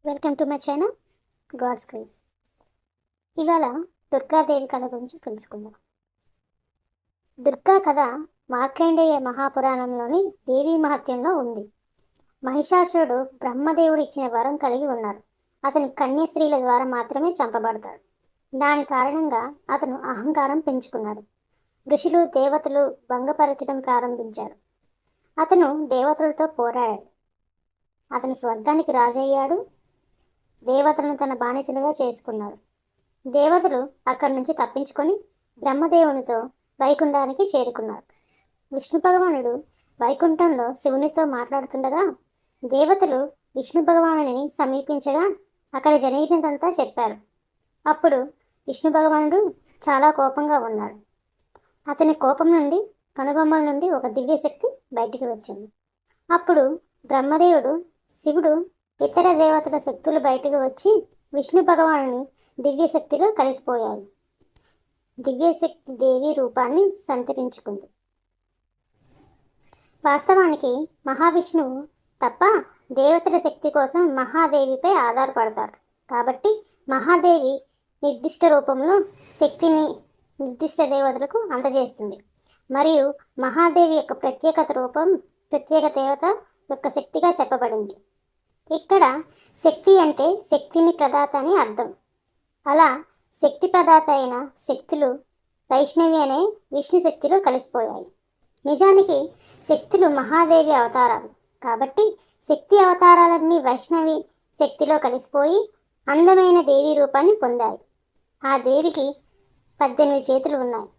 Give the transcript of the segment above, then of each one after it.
Welcome to my channel God's grace. ఇవాళ దుర్గాదేవి కథ గురించి తెలుసుకుందాం. దుర్గా కథ మార్కండేయ మహాపురాణంలోని దేవీ మహత్యంలో ఉంది. మహిషాసురుడు బ్రహ్మదేవుడు ఇచ్చిన వరం కలిగి ఉన్నాడు. అతను కన్యస్త్రీల ద్వారా మాత్రమే చంపబడతాడు. దాని కారణంగా అతను అహంకారం పెంచుకున్నాడు. ఋషులు దేవతలు భంగపరచడం ప్రారంభించాడు. అతను దేవతలతో పోరాడాడు. అతను స్వర్గానికి రాజయ్యాడు. దేవతలను తన బానిసలుగా చేసుకున్నాడు. దేవతలు అక్కడి నుంచి తప్పించుకొని బ్రహ్మదేవునితో వైకుంఠానికి చేరుకున్నారు. విష్ణు భగవానుడు వైకుంఠంలో శివునితో మాట్లాడుతుండగా దేవతలు విష్ణు భగవానుని సమీపించగా అక్కడ జరిగినదంతా చెప్పారు. అప్పుడు విష్ణు భగవానుడు చాలా కోపంగా ఉన్నాడు. అతని కోపం నుండి కనుబొమ్మల నుండి ఒక దివ్యశక్తి బయటికి వచ్చింది. అప్పుడు బ్రహ్మదేవుడు శివుడు ఇతర దేవతల శక్తులు బయటకు వచ్చి విష్ణు భగవానుని దివ్యశక్తిలో కలిసిపోయాయి. దివ్యశక్తి దేవి రూపాన్ని సంతరించుకుంది. వాస్తవానికి మహావిష్ణువు తప్ప దేవతల శక్తి కోసం మహాదేవిపై ఆధారపడతారు. కాబట్టి మహాదేవి నిర్దిష్ట రూపంలో శక్తిని నిర్దిష్ట దేవతలకు అందజేస్తుంది. మరియు మహాదేవి యొక్క ప్రత్యేక దేవత యొక్క శక్తిగా చెప్పబడింది. ఇక్కడ శక్తి అంటే శక్తిని ప్రదాత అని అర్థం. అలా శక్తి ప్రదాత అయిన శక్తులు వైష్ణవి అనే విష్ణు శక్తిలో కలిసిపోయాయి. నిజానికి శక్తులు మహాదేవి అవతారాలు. కాబట్టి శక్తి అవతారాలన్నీ వైష్ణవి శక్తిలో కలిసిపోయి అందమైన దేవి రూపాన్ని పొందాయి. ఆ దేవికి 18 చేతులు ఉన్నాయి.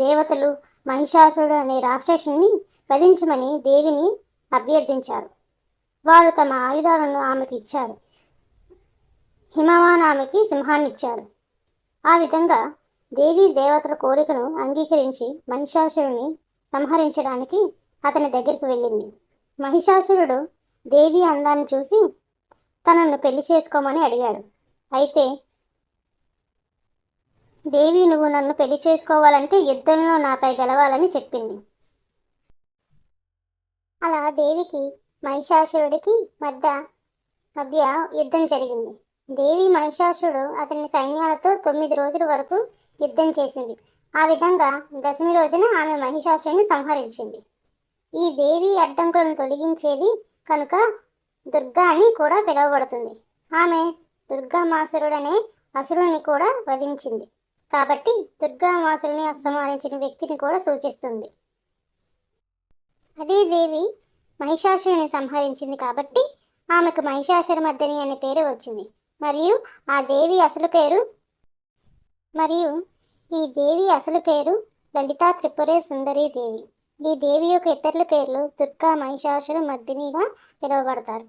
దేవతలు మహిషాసురుడు అనే రాక్షసుని వధించమని దేవిని అభ్యర్థించారు. వారు తమ ఆయుధాలను ఆమెకు ఇచ్చారు. హిమవాన్ ఆమెకి సింహాన్ని ఇచ్చారు. ఆ విధంగా దేవీ దేవతల కోరికను అంగీకరించి మహిషాసురుని సంహరించడానికి అతని దగ్గరికి వెళ్ళింది. మహిషాసురుడు దేవి అందాన్ని చూసి తనను పెళ్లి చేసుకోమని అడిగాడు. అయితే దేవి నువ్వు నన్ను పెళ్లి చేసుకోవాలంటే యుద్ధంలో నాపై గెలవాలని చెప్పింది. అలా దేవికి మహిషాసురుడికి మధ్య యుద్ధం జరిగింది. దేవి మహిషాసురుడు అతని సైన్యాలతో 9 రోజుల వరకు యుద్ధం చేసింది. ఆ విధంగా 10వ రోజున ఆమె మహిషాసురుని సంహరించింది. ఈ దేవి అడ్డంకులను తొలగించేది కనుక దుర్గా అని కూడా పిలువబడుతుంది. ఆమె దుర్గామాసురుడు అనే అసురుని కూడా వధించింది. కాబట్టి దుర్గామాసురుని సంహరించిన వ్యక్తిని కూడా సూచిస్తుంది. అదే దేవి మహిషాసురుని సంహరించింది కాబట్టి ఆమెకు మహిషాసురమర్దిని అనే పేరు వచ్చింది. మరియు ఈ దేవి అసలు పేరు లలితా త్రిపురే సుందరీ దేవి. ఈ దేవి యొక్క ఇతరుల పేర్లు దుర్గా మహిషాసుర మర్దినిగా పిలువబడతారు.